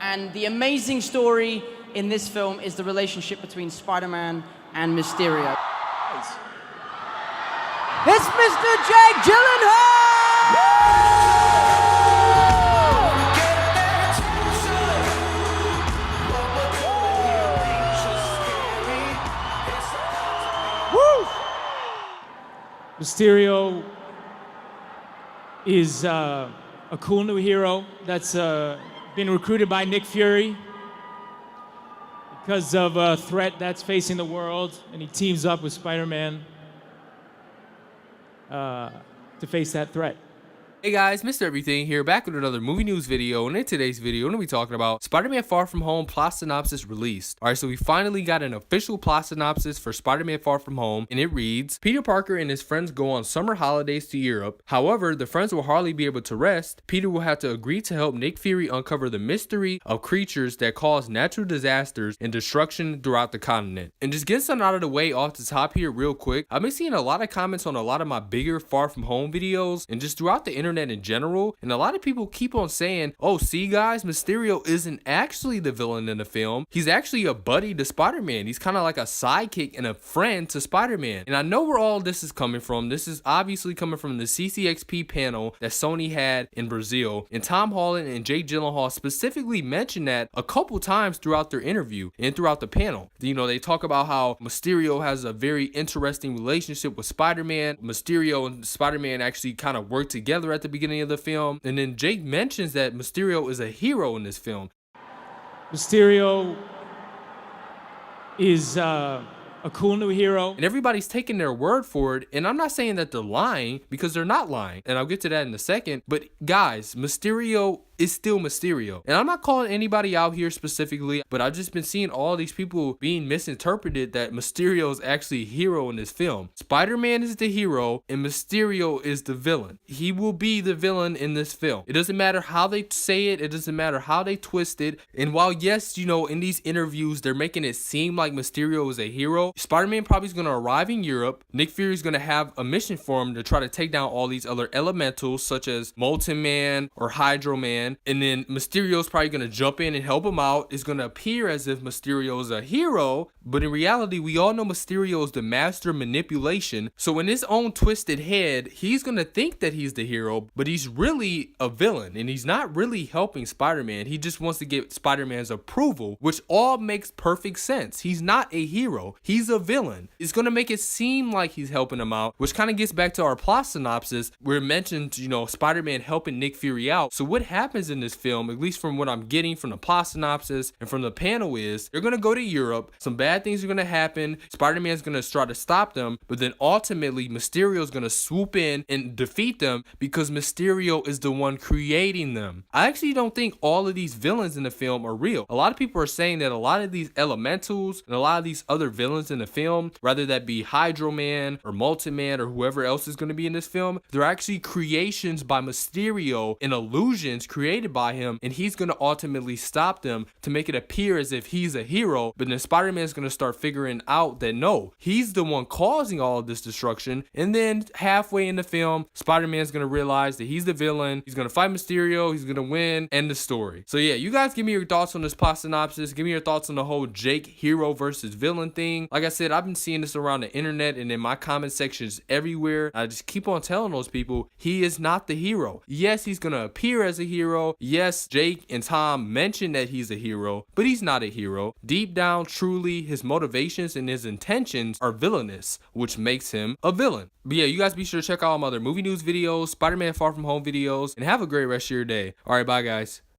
And the amazing story in this film is the relationship between Spider-Man and Mysterio. It's Mr. Jake Gyllenhaal! Mysterio is a cool new hero that's been recruited by Nick Fury because of a threat that's facing the world, and he teams up with Spider-Man to face that threat. Hey guys, Mr. Everything here, back with another movie news video, and in today's video, we're going to be talking about Spider-Man Far From Home plot synopsis released. Alright, so we finally got an official plot synopsis for Spider-Man Far From Home, and it reads, Peter Parker and his friends go on summer holidays to Europe. However, the friends will hardly be able to rest. Peter will have to agree to help Nick Fury uncover the mystery of creatures that cause natural disasters and destruction throughout the continent. And just getting something out of the way off the top here real quick, I've been seeing a lot of comments on a lot of my bigger Far From Home videos, and just throughout the internet in general, and a lot of people keep on saying, oh, see guys, Mysterio isn't actually the villain in the film. He's actually a buddy to Spider-Man. He's kind of like a sidekick and a friend to Spider-Man. And I know where all this is coming from. This is obviously coming from the CCXP panel that Sony had in Brazil, and Tom Holland and Jake Gyllenhaal specifically mentioned that a couple times throughout their interview and throughout the panel. You know, they talk about how Mysterio has a very interesting relationship with Spider-Man. Mysterio and Spider-Man actually kind of work together at the beginning of the film, and then Jake mentions that Mysterio is a hero in this film. Mysterio is a cool new hero, and everybody's taking their word for it, and I'm not saying that they're lying, because they're not lying, and I'll get to that in a second. But guys, Mysterio is still Mysterio, and I'm not calling anybody out here specifically, but I've just been seeing all these people being misinterpreted that Mysterio is actually a hero in this film. Spider-Man is the hero and Mysterio is the villain. He will be the villain in this film. It doesn't matter how they say it, it doesn't matter how they twist it. And while yes, you know, in these interviews they're making it seem like Mysterio is a hero, Spider-Man probably is going to arrive in Europe. Nick Fury is going to have a mission for him to try to take down all these other elementals such as Molten Man or Hydro Man. And then Mysterio's probably going to jump in and help him out. It's going to appear as if Mysterio is a hero, but in reality, we all know Mysterio is the master of manipulation. So in his own twisted head, he's going to think that he's the hero, but he's really a villain, and he's not really helping Spider-Man. He just wants to get Spider-Man's approval, which all makes perfect sense. He's not a hero. He's a villain. It's going to make it seem like he's helping him out, which kind of gets back to our plot synopsis where it mentioned, you know, Spider-Man helping Nick Fury out. So what happens in this film, at least from what I'm getting from the plot synopsis and from the panel, is they're going to go to Europe. Some bad things are going to happen. Spider-Man's going to try to stop them, but then ultimately Mysterio's going to swoop in and defeat them because Mysterio is the one creating them. I actually don't think all of these villains in the film are real. A lot of people are saying that a lot of these elementals and a lot of these other villains in the film, whether that be Hydro Man or Molten Man or whoever else is going to be in this film, they're actually creations by Mysterio and illusions created by him, and he's going to ultimately stop them to make it appear as if he's a hero. But then Spider-Man's going to start figuring out that no, he's the one causing all of this destruction, and then halfway in the film, Spider-Man's going to realize that he's the villain. He's going to fight Mysterio, he's going to win, end the story. So yeah, you guys give me your thoughts on this plot synopsis. Give me your thoughts on the whole Jake hero versus villain thing. Like I said, I've been seeing this around the internet and in my comment sections everywhere. I just keep on telling those people he is not the hero. Yes, he's going to appear as a hero. Yes, Jake and Tom mention that he's a hero, but he's not a hero. Deep down, truly, his motivations and his intentions are villainous, which makes him a villain. But yeah, you guys be sure to check out all my other movie news videos, Spider-Man Far From Home videos, and have a great rest of your day. All right, bye guys.